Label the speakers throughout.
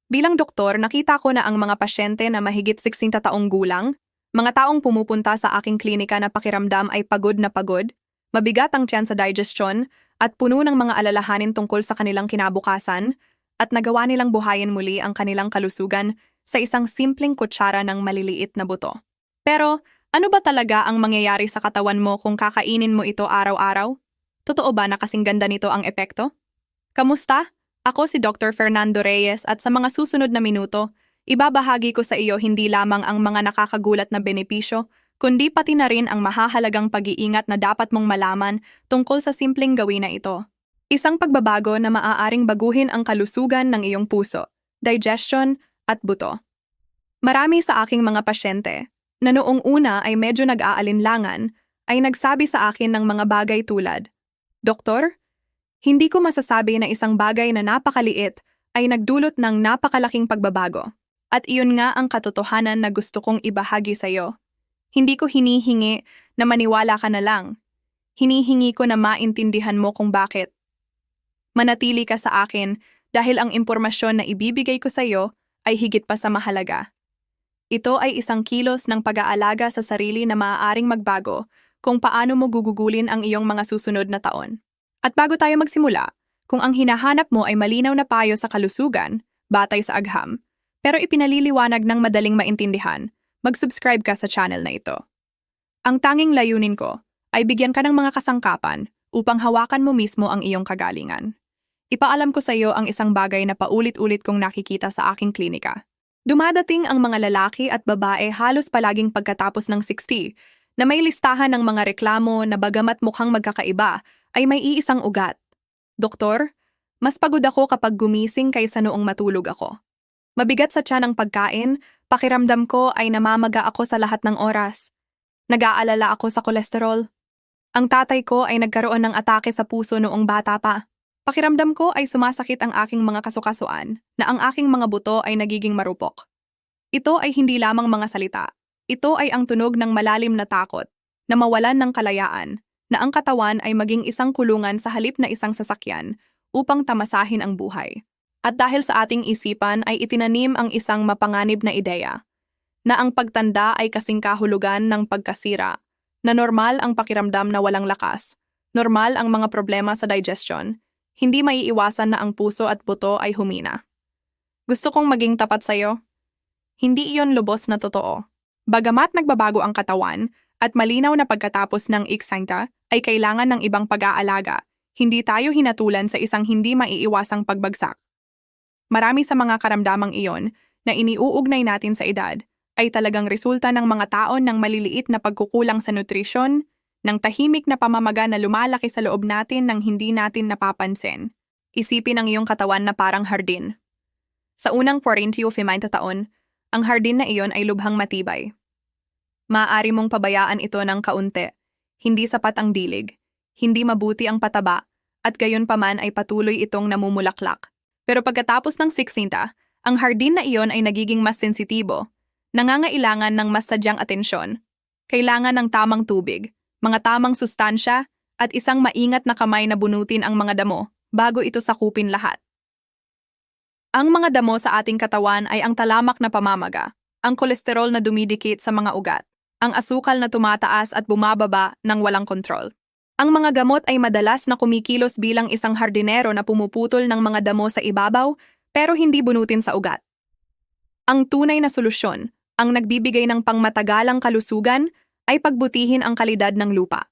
Speaker 1: Bilang doktor, nakita ko na ang mga pasyente na mahigit 60 taong gulang, mga taong pumupunta sa aking klinika na pakiramdam ay pagod na pagod, mabigat ang tiyan sa digestion, at puno ng mga alalahanin tungkol sa kanilang kinabukasan, at nagawa nilang buhayin muli ang kanilang kalusugan sa isang simpleng kutsara ng maliliit na buto. Pero, ano ba talaga ang mangyayari sa katawan mo kung kakainin mo ito araw-araw? Totoo ba na kasing ganda nito ang epekto? Kamusta? Ako si Dr. Fernando Reyes at sa mga susunod na minuto, ibabahagi ko sa iyo hindi lamang ang mga nakakagulat na benepisyo, kundi pati na rin ang mahahalagang pag-iingat na dapat mong malaman tungkol sa simpleng gawin na ito. Isang pagbabago na maaaring baguhin ang kalusugan ng iyong puso, digestion at buto. Marami sa aking mga pasyente, na noong una ay medyo nag-aalinlangan, ay nagsabi sa akin ng mga bagay tulad, "Doktor, hindi ko masasabi na isang bagay na napakaliit ay nagdulot ng napakalaking pagbabago. At iyon nga ang katotohanan na gusto kong ibahagi sa iyo. Hindi ko hinihingi na maniwala ka na lang. Hinihingi ko na maintindihan mo kung bakit. Manatili ka sa akin dahil ang impormasyon na ibibigay ko sa iyo ay higit pa sa mahalaga. Ito ay isang kilos ng pag-aalaga sa sarili na maaaring magbago kung paano mo gugugulin ang iyong mga susunod na taon. At bago tayo magsimula, kung ang hinahanap mo ay malinaw na payo sa kalusugan, batay sa agham, pero ipinaliliwanag ng madaling maintindihan, mag-subscribe ka sa channel na ito. Ang tanging layunin ko ay bigyan ka ng mga kasangkapan upang hawakan mo mismo ang iyong kagalingan. Ipaalam ko sa iyo ang isang bagay na paulit-ulit kong nakikita sa aking klinika. Dumadating ang mga lalaki at babae halos palaging pagkatapos ng 60 na may listahan ng mga reklamo na bagamat mukhang magkakaiba ay may iisang ugat. Doktor, mas pagod ako kapag gumising kaysa noong matulog ako. Mabigat sa tiyan ang pagkain, pakiramdam ko ay namamaga ako sa lahat ng oras. Nag-aalala ako sa kolesterol. Ang tatay ko ay nagkaroon ng atake sa puso noong bata pa. Pakiramdam ko ay sumasakit ang aking mga kasukasuan, na ang aking mga buto ay nagiging marupok. Ito ay hindi lamang mga salita. Ito ay ang tunog ng malalim na takot, na mawalan ng kalayaan, na ang katawan ay maging isang kulungan sa halip na isang sasakyan upang tamasahin ang buhay. At dahil sa ating isipan ay itinanim ang isang mapanganib na ideya, na ang pagtanda ay kasing kahulugan ng pagkasira, na normal ang pakiramdam na walang lakas, normal ang mga problema sa digestion, hindi maiiwasan na ang puso at buto ay humina. Gusto kong maging tapat sa'yo. Hindi iyon lubos na totoo. Bagamat nagbabago ang katawan at malinaw na pagkatapos ng iksangta ay kailangan ng ibang pag-aalaga, hindi tayo hinatulan sa isang hindi maiiwasang pagbagsak. Marami sa mga karamdamang iyon na iniuugnay natin sa edad ay talagang resulta ng mga taon ng maliliit na pagkukulang sa nutrisyon, ng tahimik na pamamaga na lumalaki sa loob natin nang hindi natin napapansin. Isipin ang iyong katawan na parang hardin. Sa unang 40 o 50 taon, ang hardin na iyon ay lubhang matibay. Maaari mong pabayaan ito ng kaunti, hindi sapat ang dilig, hindi mabuti ang pataba, at gayon paman ay patuloy itong namumulaklak. Pero pagkatapos ng 60, ang hardin na iyon ay nagiging mas sensitibo, nangangailangan ng mas sadyang atensyon. Kailangan ng tamang tubig, mga tamang sustansya, at isang maingat na kamay na bunutin ang mga damo bago ito sakupin lahat. Ang mga damo sa ating katawan ay ang talamak na pamamaga, ang kolesterol na dumidikit sa mga ugat, ang asukal na tumataas at bumababa ng walang kontrol. Ang mga gamot ay madalas na kumikilos bilang isang hardinero na pumuputol ng mga damo sa ibabaw pero hindi bunutin sa ugat. Ang tunay na solusyon, ang nagbibigay ng pangmatagalang kalusugan, ay pagbutihin ang kalidad ng lupa.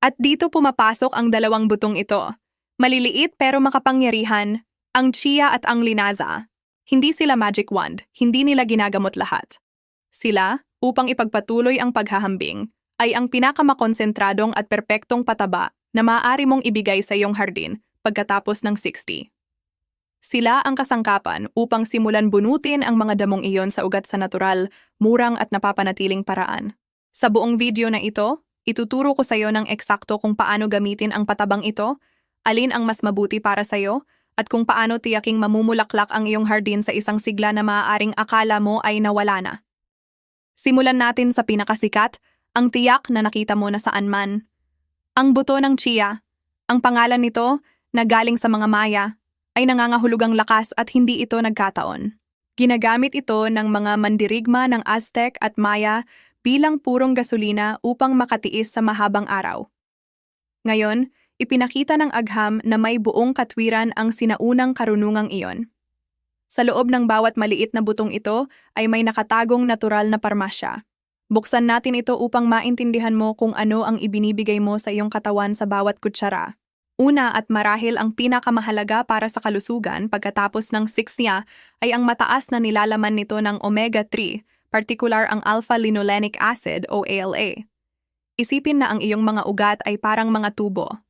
Speaker 1: At dito pumapasok ang dalawang butong ito. Maliliit pero makapangyarihan, ang chia at ang linaza. Hindi sila magic wand, hindi nila ginagamot lahat. Sila, upang ipagpatuloy ang paghahambing, ay ang pinakamakonsentradong at perpektong pataba na maaari mong ibigay sa iyong hardin pagkatapos ng 60. Sila ang kasangkapan upang simulan bunutin ang mga damong iyon sa ugat sa natural, murang at napapanatiling paraan. Sa buong video na ito, ituturo ko sa iyo ng eksakto kung paano gamitin ang patabang ito, alin ang mas mabuti para sa iyo, at kung paano tiyaking mamumulaklak ang iyong hardin sa isang sigla na maaaring akala mo ay nawala na. Simulan natin sa pinakasikat, ang tiyak na nakita mo na saan man. Ang buto ng chia. Ang pangalan nito na galing sa mga Maya. ay nangangahulugang lakas at hindi ito nagkataon. Ginagamit ito ng mga mandirigma ng Aztec at Maya bilang purong gasolina upang makatiis sa mahabang araw. Ngayon, ipinakita ng agham na may buong katwiran ang sinaunang karunungang iyon. Sa loob ng bawat maliit na butong ito ay may nakatagong natural na parmasya. Buksan natin ito upang maintindihan mo kung ano ang ibinibigay mo sa iyong katawan sa bawat kutsara. Una at marahil ang pinakamahalaga para sa kalusugan pagkatapos ng 6 niya ay ang mataas na nilalaman nito ng omega-3, partikular ang alpha-linolenic acid o ALA. Isipin na ang iyong mga ugat ay parang mga tubo.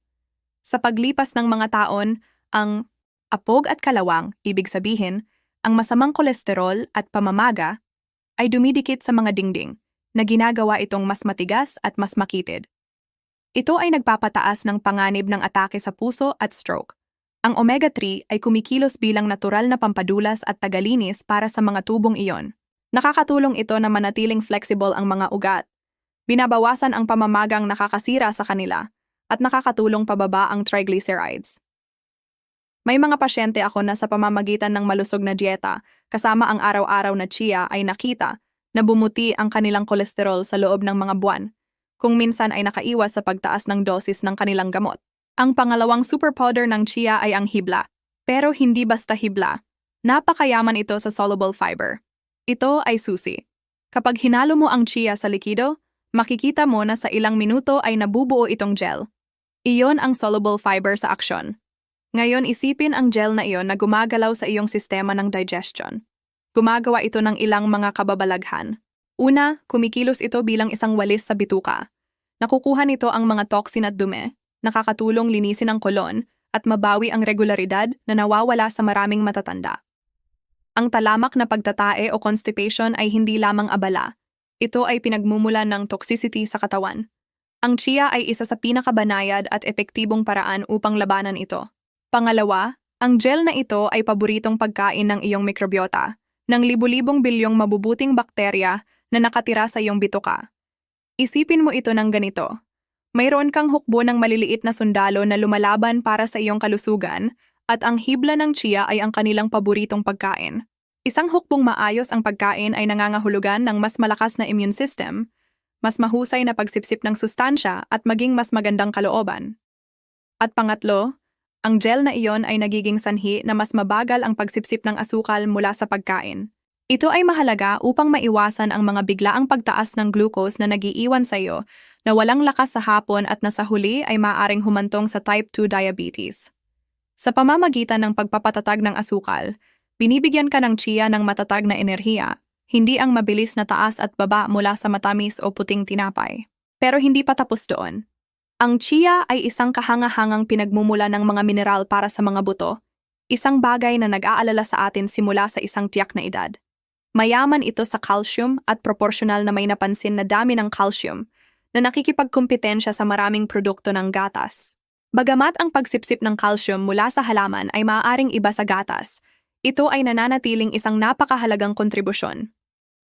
Speaker 1: Sa paglipas ng mga taon, ang apog at kalawang, ibig sabihin, ang masamang kolesterol at pamamaga, ay dumidikit sa mga dingding na ginagawa itong mas matigas at mas makitid. Ito ay nagpapataas ng panganib ng atake sa puso at stroke. Ang omega-3 ay kumikilos bilang natural na pampadulas at tagalinis para sa mga tubong iyon. Nakakatulong ito na manatiling flexible ang mga ugat. Binabawasan ang pamamagang nakakasira sa kanila at nakakatulong pababa ang triglycerides. May mga pasyente ako na sa pamamagitan ng malusog na dieta kasama ang araw-araw na chia ay nakita na bumuti ang kanilang kolesterol sa loob ng mga buwan, kung minsan ay nakaiwas sa pagtaas ng dosis ng kanilang gamot. Ang pangalawang super powder ng chia ay ang hibla, pero hindi basta hibla. Napakayaman ito sa soluble fiber. Ito ay susi. Kapag hinalo mo ang chia sa likido, makikita mo na sa ilang minuto ay nabubuo itong gel. Iyon ang soluble fiber sa aksyon. Ngayon isipin ang gel na iyon na gumagalaw sa iyong sistema ng digestion. Gumagawa ito ng ilang mga kababalaghan. Una, kumikilos ito bilang isang walis sa bituka. Nakukuha nito ang mga toxin at dumi, nakakatulong linisin ang kolon, at mabawi ang regularidad na nawawala sa maraming matatanda. Ang talamak na pagtatae o constipation ay hindi lamang abala. Ito ay pinagmumulan ng toxicity sa katawan. Ang chia ay isa sa pinakabanayad at epektibong paraan upang labanan ito. Pangalawa, ang gel na ito ay paboritong pagkain ng iyong mikrobiota, ng libu-libong bilyong mabubuting bakterya na nakatira sa iyong bituka. Isipin mo ito ng ganito. Mayroon kang hukbo ng maliliit na sundalo na lumalaban para sa iyong kalusugan at ang hibla ng chia ay ang kanilang paboritong pagkain. Isang hukbong maayos ang pagkain ay nangangahulugan ng mas malakas na immune system, mas mahusay na pagsipsip ng sustansya at maging mas magandang kalooban. At pangatlo, ang gel na iyon ay nagiging sanhi na mas mabagal ang pagsipsip ng asukal mula sa pagkain. Ito ay mahalaga upang maiwasan ang mga biglaang pagtaas ng glucose na nagiiwan sa iyo na walang lakas sa hapon at na sa huli ay maaaring humantong sa type 2 diabetes. Sa pamamagitan ng pagpapatatag ng asukal, binibigyan ka ng chia ng matatag na enerhiya, hindi ang mabilis na taas at baba mula sa matamis o puting tinapay. Pero hindi pa tapos doon. Ang chia ay isang kahangahangang pinagmumula ng mga mineral para sa mga buto, isang bagay na nag-aalala sa atin simula sa isang tiyak na edad. Mayaman ito sa calcium at proporsyonal na may napansin na dami ng calcium na nakikipagkumpetensya sa maraming produkto ng gatas. Bagamat ang pagsipsip ng calcium mula sa halaman ay maaaring iba sa gatas, ito ay nananatiling isang napakahalagang kontribusyon.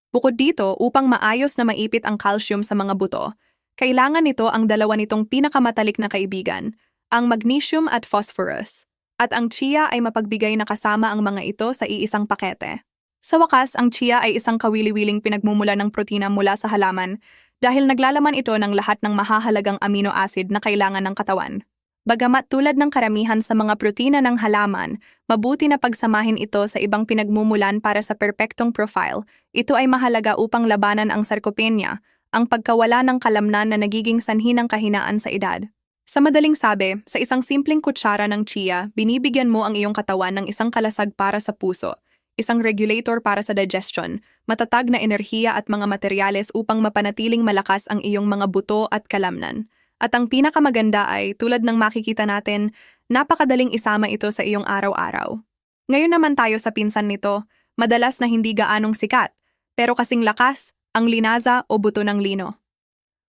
Speaker 1: Bukod dito, upang maayos na maipit ang calcium sa mga buto, kailangan nito ang dalawa nitong pinakamatalik na kaibigan, ang magnesium at phosphorus, at ang chia ay mapagbigay na kasama ang mga ito sa iisang pakete. Sa wakas, ang chia ay isang kawili-wiling pinagmumula ng protina mula sa halaman dahil naglalaman ito ng lahat ng mahahalagang amino acid na kailangan ng katawan. Bagamat tulad ng karamihan sa mga protina ng halaman, mabuti na pagsamahin ito sa ibang pinagmumulan para sa perpektong profile. Ito ay mahalaga upang labanan ang sarcopenia, ang pagkawala ng kalamnan na nagiging sanhi ng kahinaan sa edad. Sa madaling sabi, sa isang simpleng kutsara ng chia, binibigyan mo ang iyong katawan ng isang kalasag para sa puso, isang regulator para sa digestion, matatag na enerhiya at mga materyales upang mapanatiling malakas ang iyong mga buto at kalamnan. At ang pinakamaganda ay, tulad ng makikita natin, napakadaling isama ito sa iyong araw-araw. Ngayon naman tayo sa pinsan nito, madalas na hindi gaanong sikat, pero kasing lakas, ang linaza o buto ng lino.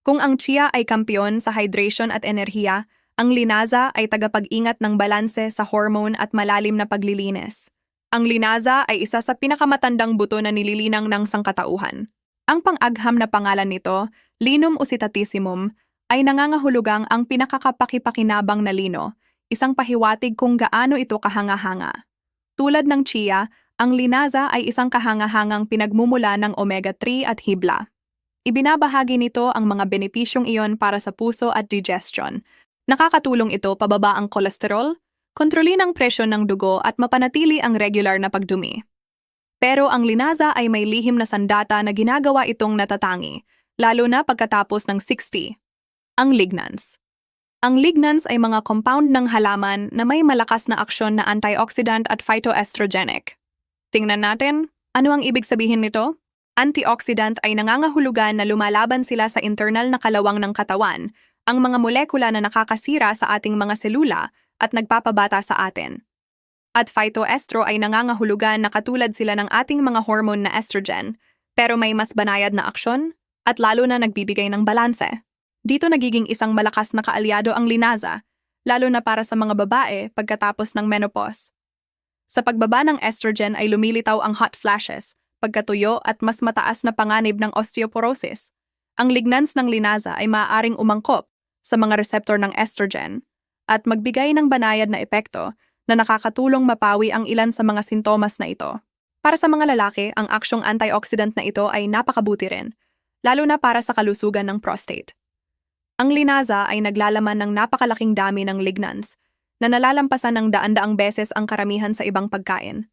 Speaker 1: Kung ang chia ay kampiyon sa hydration at enerhiya, ang linaza ay tagapag-ingat ng balanse sa hormone at malalim na paglilinis. Ang linaza ay isa sa pinakamatandang buto na nililinang ng sangkatauhan. Ang pang-agham na pangalan nito, linum usitatissimum, ay nangangahulugang ang pinakakapakipakinabang na lino, isang pahiwatig kung gaano ito kahanga-hanga. Tulad ng chia, ang linaza ay isang kahanga-hangang pinagmumula ng omega-3 at hibla. Ibinabahagi nito ang mga benepisyong iyon para sa puso at digestion. Nakakatulong ito pababa ang kolesterol, kontrolin ang presyon ng dugo at mapanatili ang regular na pagdumi. Pero ang linaza ay may lihim na sandata na ginagawa itong natatangi, lalo na pagkatapos ng 60. Ang lignans. Ang lignans ay mga compound ng halaman na may malakas na aksyon na antioxidant at phytoestrogenic. Tingnan natin, ano ang ibig sabihin nito? Antioxidant ay nangangahulugan na lumalaban sila sa internal na kalawang ng katawan, ang mga molekula na nakakasira sa ating mga selula at nagpapabata sa atin. At phytoestro ay nangangahulugan na katulad sila ng ating mga hormone na estrogen, pero may mas banayad na aksyon at lalo na nagbibigay ng balanse. Dito nagiging isang malakas na kaalyado ang linaza, lalo na para sa mga babae pagkatapos ng menopause. Sa pagbaba ng estrogen ay lumilitaw ang hot flashes, pagkatuyo at mas mataas na panganib ng osteoporosis. Ang lignans ng linaza ay maaaring umangkop sa mga reseptor ng estrogen at magbigay ng banayad na epekto na nakakatulong mapawi ang ilan sa mga sintomas na ito. Para sa mga lalaki, ang aksyong antioxidant na ito ay napakabuti rin, lalo na para sa kalusugan ng prostate. Ang linaza ay naglalaman ng napakalaking dami ng lignans na nalalampasan ng daan-daang beses ang karamihan sa ibang pagkain.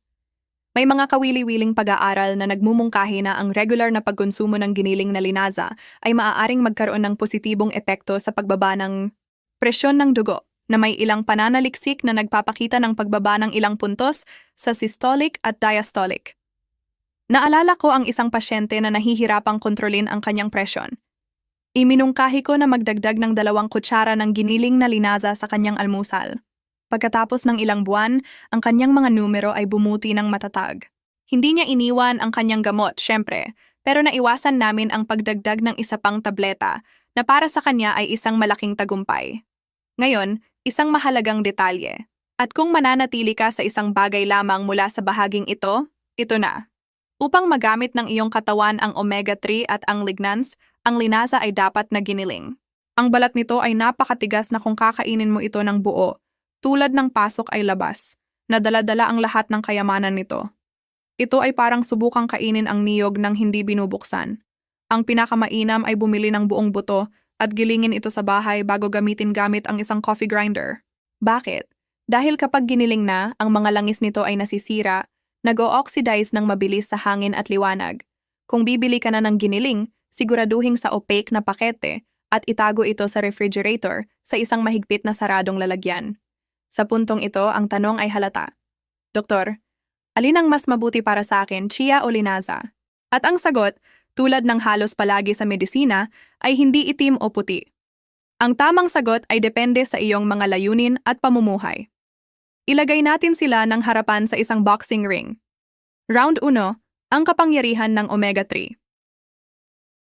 Speaker 1: May mga kawili-wiling pag-aaral na nagmumungkahi na ang regular na pagkonsumo ng giniling na linaza ay maaaring magkaroon ng positibong epekto sa pagbaba ng presyon ng dugo na may ilang pananaliksik na nagpapakita ng pagbaba ng ilang puntos sa systolic at diastolic. Naalala ko ang isang pasyente na nahihirapang kontrolin ang kanyang presyon. Iminungkahi ko na magdagdag ng 2 kutsara ng giniling na linaza sa kanyang almusal. Pagkatapos ng ilang buwan, ang kanyang mga numero ay bumuti ng matatag. Hindi niya iniwan ang kanyang gamot, syempre, pero naiwasan namin ang pagdagdag ng isa pang tableta na para sa kanya ay isang malaking tagumpay. Ngayon, isang mahalagang detalye. At kung mananatili ka sa isang bagay lamang mula sa bahaging ito, ito na. Upang magamit ng iyong katawan ang omega-3 at ang lignans, ang linaza ay dapat na giniling. Ang balat nito ay napakatigas na kung kakainin mo ito ng buo. Tulad ng pasok ay labas, nadala-dala ang lahat ng kayamanan nito. Ito ay parang subukang kainin ang niyog ng hindi binubuksan. Ang pinakamainam ay bumili ng buong buto at gilingin ito sa bahay bago gamitin gamit ang isang coffee grinder. Bakit? Dahil kapag giniling na, ang mga langis nito ay nasisira, nag-o-oxidize ng mabilis sa hangin at liwanag. Kung bibili ka na ng giniling, siguraduhin sa opaque na pakete at itago ito sa refrigerator sa isang mahigpit na saradong lalagyan. Sa puntong ito, ang tanong ay halata. Doktor, alin ang mas mabuti para sa akin, chia o linaza? At ang sagot, tulad ng halos palagi sa medisina, ay hindi itim o puti. Ang tamang sagot ay depende sa iyong mga layunin at pamumuhay. Ilagay natin sila ng harapan sa isang boxing ring. Round 1, ang kapangyarihan ng omega-3.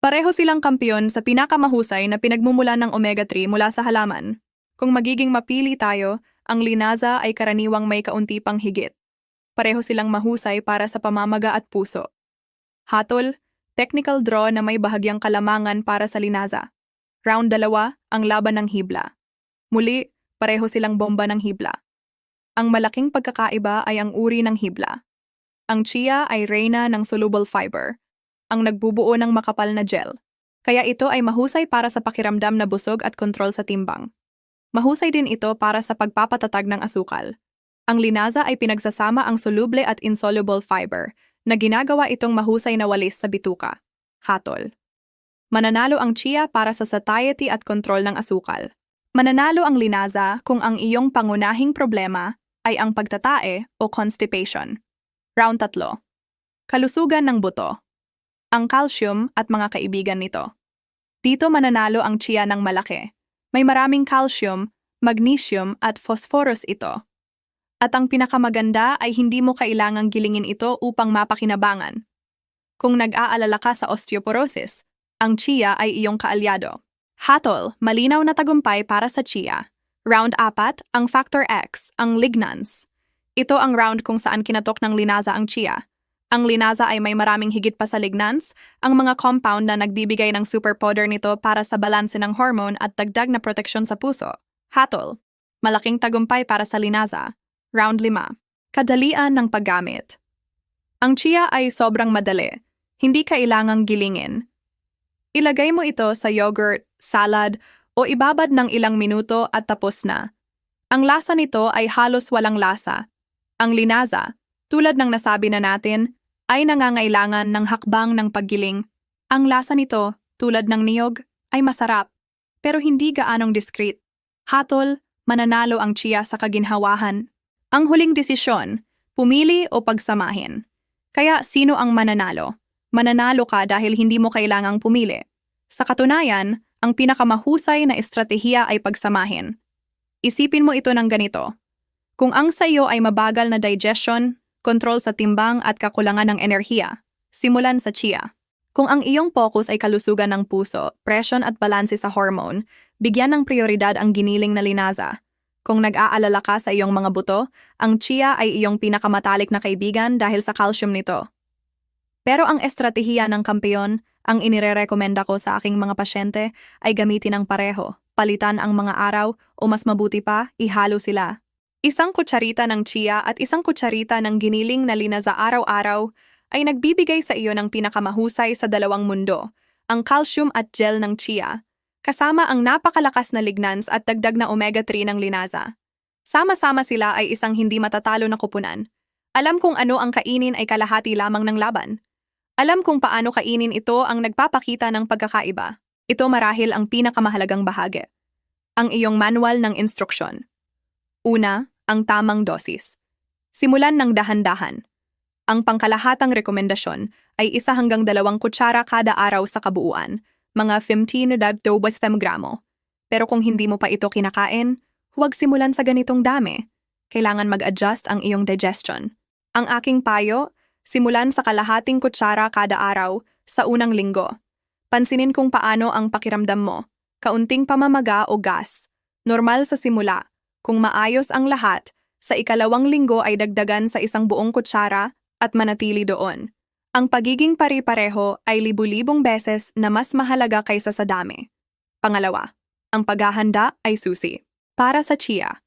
Speaker 1: Pareho silang kampiyon sa pinakamahusay na pinagmumula ng omega-3 mula sa halaman. Kung magiging mapili tayo, ang linaza ay karaniwang may kaunti pang higit. Pareho silang mahusay para sa pamamaga at puso. Hatol, technical draw na may bahagyang kalamangan para sa linaza. Round 2, ang laban ng hibla. Muli, pareho silang bomba ng hibla. Ang malaking pagkakaiba ay ang uri ng hibla. Ang chia ay reyna ng soluble fiber, ang nagbubuo ng makapal na gel. Kaya ito ay mahusay para sa pakiramdam na busog at kontrol sa timbang. Mahusay din ito para sa pagpapatatag ng asukal. Ang linaza ay pinagsasama ang soluble at insoluble fiber na ginagawa itong mahusay na walis sa bituka. Hatol. Mananalo ang chia para sa satiety at kontrol ng asukal. Mananalo ang linaza kung ang iyong pangunahing problema ay ang pagtatae o constipation. Round 3. Kalusugan ng buto. Ang calcium at mga kaibigan nito. Dito mananalo ang chia ng malaki. May maraming calcium, magnesium at phosphorus ito. At ang pinakamaganda ay hindi mo kailangang gilingin ito upang mapakinabangan. Kung nag-aalala ka sa osteoporosis, ang chia ay iyong kaalyado. Hatol, malinaw na tagumpay para sa chia. Round 4, ang factor X, ang lignans. Ito ang round kung saan kinatok ng linaza ang chia. Ang linaza ay may maraming higit pa sa lignans, ang mga compound na nagbibigay ng super powder nito para sa balanse ng hormone at dagdag na proteksyon sa puso. Hatol. Malaking tagumpay para sa linaza. Round 5. Kadalian ng paggamit. Ang chia ay sobrang madali. Hindi kailangang gilingin. Ilagay mo ito sa yogurt, salad, o ibabad ng ilang minuto at tapos na. Ang lasa nito ay halos walang lasa. Ang linaza, tulad ng nasabi na natin, ay nangangailangan ng hakbang ng paggiling. Ang lasa nito, tulad ng niyog, ay masarap, pero hindi gaanong discreet. Hatol, mananalo ang chia sa kaginhawahan. Ang huling desisyon, pumili o pagsamahin. Kaya sino ang mananalo? Mananalo ka dahil hindi mo kailangang pumili. Sa katunayan, ang pinakamahusay na estratehiya ay pagsamahin. Isipin mo ito ng ganito. Kung ang sa iyo ay mabagal na digestion, kontrol sa timbang at kakulangan ng enerhiya, simulan sa chia. Kung ang iyong focus ay kalusugan ng puso, presyon at balanse sa hormone, bigyan ng prioridad ang giniling na linaza. Kung nag-aalala ka sa iyong mga buto, ang chia ay iyong pinakamatalik na kaibigan dahil sa calcium nito. Pero ang estratehiya ng kampeon, ang inirerekomenda ko sa aking mga pasyente, ay gamitin ang pareho. Palitan ang mga araw o mas mabuti pa, ihalo sila. Isang kutsarita ng chia at isang kutsarita ng giniling na linaza araw-araw ay nagbibigay sa iyo ng pinakamahusay sa dalawang mundo, ang calcium at gel ng chia, kasama ang napakalakas na lignans at dagdag na omega-3 ng linaza. Sama-sama sila ay isang hindi matatalo na kupunan. Alam kung ano ang kainin ay kalahati lamang ng laban. Alam kung paano kainin ito ang nagpapakita ng pagkakaiba. Ito marahil ang pinakamahalagang bahagi. Ang iyong manual ng instruksyon. Una, ang tamang dosis. Simulan ng dahan-dahan. Ang pangkalahatang rekomendasyon ay 1 hanggang 2 kutsara kada araw sa kabuuan, mga 15 to 20 gramo. Pero kung hindi mo pa ito kinakain, huwag simulan sa ganitong dami. Kailangan mag-adjust ang iyong digestion. Ang aking payo, simulan sa kalahating kutsara kada araw sa unang linggo. Pansinin kung paano ang pakiramdam mo. Kaunting pamamaga o gas. Normal sa simula. Kung maayos ang lahat, sa ikalawang linggo ay dagdagan sa 1 buong kutsara at manatili doon. Ang pagiging pari-pareho ay libu-libong beses na mas mahalaga kaysa sa dami. Pangalawa, ang paghahanda ay susi. Para sa chia,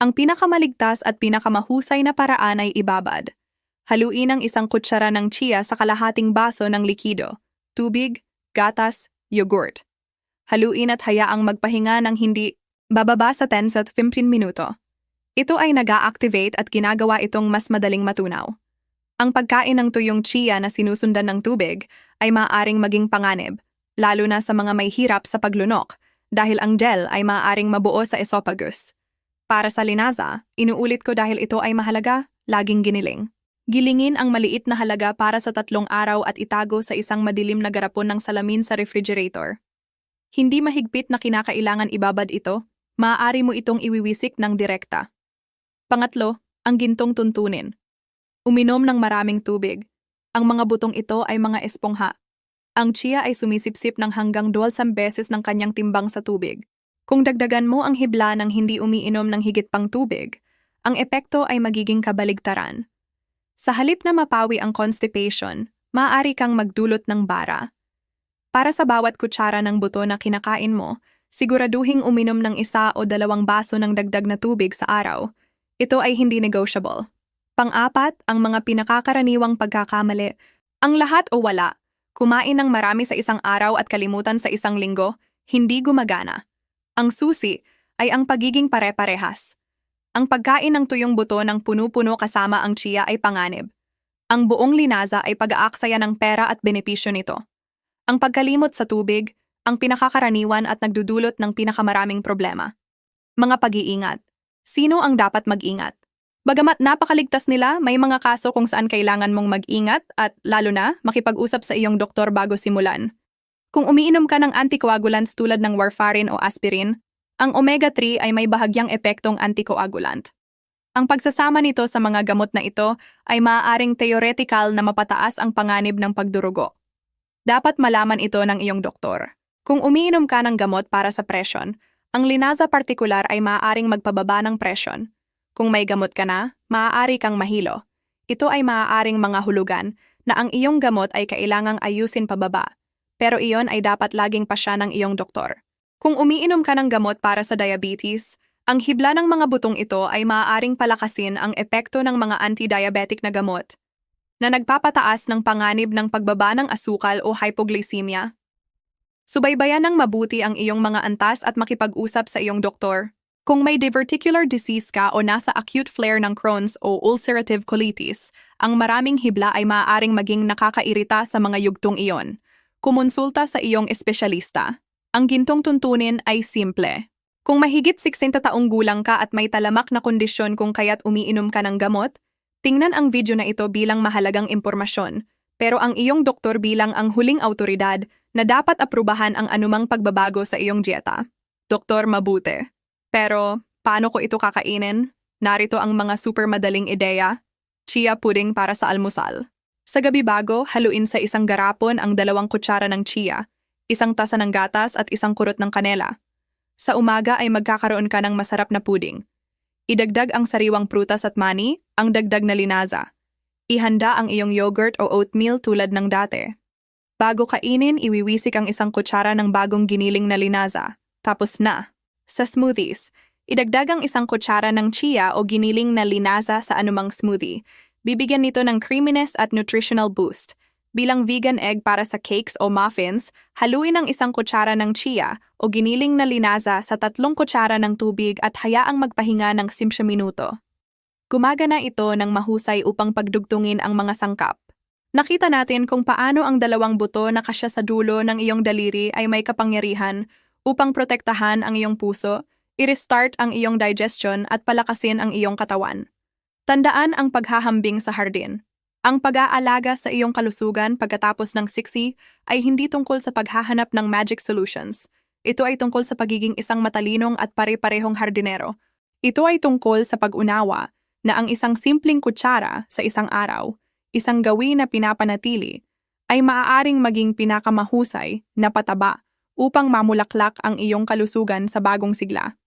Speaker 1: ang pinakamaligtas at pinakamahusay na paraan ay ibabad. Haluin ang 1 kutsara ng chia sa kalahating baso ng likido, tubig, gatas, yogurt. Haluin at hayaang magpahinga ng hindi bababa sa 10 to 15 minuto. Ito ay nag-a-activate at ginagawa itong mas madaling matunaw. Ang pagkain ng tuyong chia na sinusundan ng tubig ay maaaring maging panganib, lalo na sa mga may hirap sa paglunok, dahil ang gel ay maaaring mabuo sa esophagus. Para sa linaza, inuulit ko dahil ito ay mahalaga, laging giniling. Gilingin ang maliit na halaga para sa 3 araw at itago sa isang madilim na garapon ng salamin sa refrigerator. Hindi mahigpit na kinakailangan ibabad ito, maaari mo itong iwiwisik ng direkta. Pangatlo, ang gintong tuntunin. Uminom ng maraming tubig. Ang mga butong ito ay mga espongha. Ang chia ay sumisipsip ng hanggang 200 beses ng kanyang timbang sa tubig. Kung dagdagan mo ang hibla ng hindi umiinom ng higit pang tubig, ang epekto ay magiging kabaligtaran. Sa halip na mapawi ang constipation, maaari kang magdulot ng bara. Para sa bawat kutsara ng buto na kinakain mo, siguraduhing uminom ng 1 o 2 baso ng dagdag na tubig sa araw. Ito ay hindi negotiable. Pang-apat, ang mga pinakakaraniwang pagkakamali. Ang lahat o wala. Kumain ng marami sa 1 araw at kalimutan sa 1 linggo, hindi gumagana. Ang susi ay ang pagiging pare-parehas. Ang pagkain ng tuyong buto ng puno-puno kasama ang chia ay panganib. Ang buong linaza ay pag-aaksaya ng pera at benepisyo nito. Ang pagkalimot sa tubig, ang pinakakaraniwan at nagdudulot ng pinakamaraming problema. Mga pag-iingat. Sino ang dapat mag-ingat? Bagamat napakaligtas nila, may mga kaso kung saan kailangan mong mag-ingat at lalo na makipag-usap sa iyong doktor bago simulan. Kung umiinom ka ng anticoagulants tulad ng warfarin o aspirin, ang omega-3 ay may bahagyang epektong anticoagulant. Ang pagsasama nito sa mga gamot na ito ay maaaring theoretical na mapataas ang panganib ng pagdurugo. Dapat malaman ito ng iyong doktor. Kung umiinom ka ng gamot para sa presyon, ang linaza partikular ay maaaring magpababa ng presyon. Kung may gamot ka na, maaari kang mahilo. Ito ay maaaring mga hulugan na ang iyong gamot ay kailangang ayusin pababa. Pero iyon ay dapat laging pasya ng iyong doktor. Kung umiinom ka ng gamot para sa diabetes, Ang hibla ng mga butong ito ay maaaring palakasin ang epekto ng mga anti-diabetic na gamot na nagpapataas ng panganib ng pagbaba ng asukal o hypoglycemia. Subaybayan ng mabuti ang iyong mga antas at makipag-usap sa iyong doktor. Kung may diverticular disease ka o nasa acute flare ng Crohn's o ulcerative colitis, ang maraming hibla ay maaaring maging nakakairita sa mga yugtong iyon. Kumonsulta sa iyong espesyalista. Ang gintong tuntunin ay simple. Kung mahigit 60 taong gulang ka at may talamak na kondisyon kung kaya't umiinom ka ng gamot, tingnan ang video na ito bilang mahalagang impormasyon, pero ang iyong doktor bilang ang huling autoridad na dapat aprubahan ang anumang pagbabago sa iyong dieta. Doktor, mabuti. Pero, paano ko ito kakainin? Narito ang mga super madaling ideya. Chia pudding para sa almusal. Sa gabi bago, haluin sa isang garapon ang 2 kutsara ng chia, 1 tasa ng gatas at 1 kurot ng kanela. Sa umaga ay magkakaroon ka ng masarap na pudding. Idagdag ang sariwang prutas at mani, ang dagdag na linaza. Ihanda ang iyong yogurt o oatmeal tulad ng dati. Bago kainin, iwiwisik ang 1 kutsara ng bagong giniling na linaza. Tapos na. Sa smoothies, idagdag ang 1 kutsara ng chia o giniling na linaza sa anumang smoothie. Bibigyan nito ng creaminess at nutritional boost. Bilang vegan egg para sa cakes o muffins, haluin ang 1 kutsara ng chia o giniling na linaza sa 3 kutsara ng tubig at hayaang magpahinga ng 10 minuto. Gumagana ito ng mahusay upang pagdugtungin ang mga sangkap. Nakita natin kung paano ang 2 buto na kasya sa dulo ng iyong daliri ay may kapangyarihan upang protektahan ang iyong puso, i-restart ang iyong digestion at palakasin ang iyong katawan. Tandaan ang paghahambing sa hardin. Ang pag-aalaga sa iyong kalusugan pagkatapos ng siksi ay hindi tungkol sa paghahanap ng magic solutions. Ito ay tungkol sa pagiging isang matalinong at pare-parehong hardinero. Ito ay tungkol sa pag-unawa na ang isang simpleng kutsara sa isang araw, isang gawin na pinapanatili, ay maaaring maging pinakamahusay na pataba upang mamulaklak ang iyong kalusugan sa bagong sigla.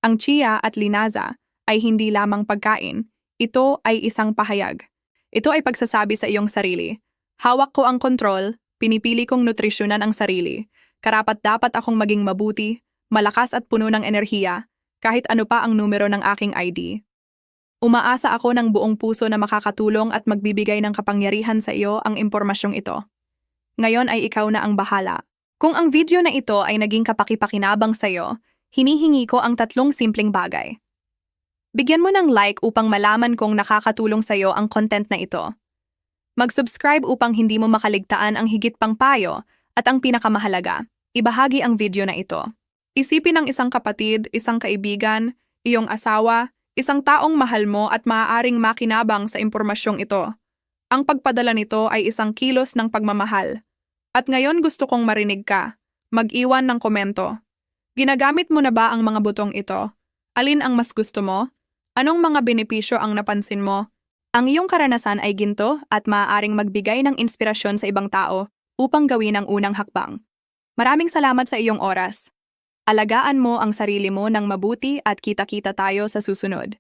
Speaker 1: Ang chia at linaza ay hindi lamang pagkain, ito ay isang pahayag. Ito ay pagsasabi sa iyong sarili. Hawak ko ang kontrol, pinipili kong nutrisyonan ang sarili. Karapat-dapat akong maging mabuti, malakas at puno ng enerhiya, kahit ano pa ang numero ng aking ID. Umaasa ako ng buong puso na makakatulong at magbibigay ng kapangyarihan sa iyo ang impormasyong ito. Ngayon ay ikaw na ang bahala. Kung ang video na ito ay naging kapaki-pakinabang sa iyo, hinihingi ko ang 3 simpleng bagay. Bigyan mo ng like upang malaman kung nakakatulong sa iyo ang content na ito. Mag-subscribe upang hindi mo makaligtaan ang higit pang payo at ang pinakamahalaga, ibahagi ang video na ito. Isipin ang isang kapatid, isang kaibigan, iyong asawa, isang taong mahal mo at maaaring makinabang sa impormasyong ito. Ang pagpadala nito ay 1 kilos ng pagmamahal. At ngayon gusto kong marinig ka. Mag-iwan ng komento. Ginagamit mo na ba ang mga butong ito? Alin ang mas gusto mo? Anong mga benepisyo ang napansin mo? Ang iyong karanasan ay ginto at maaaring magbigay ng inspirasyon sa ibang tao upang gawin ang unang hakbang. Maraming salamat sa iyong oras. Alagaan mo ang sarili mo ng mabuti at kita-kita tayo sa susunod.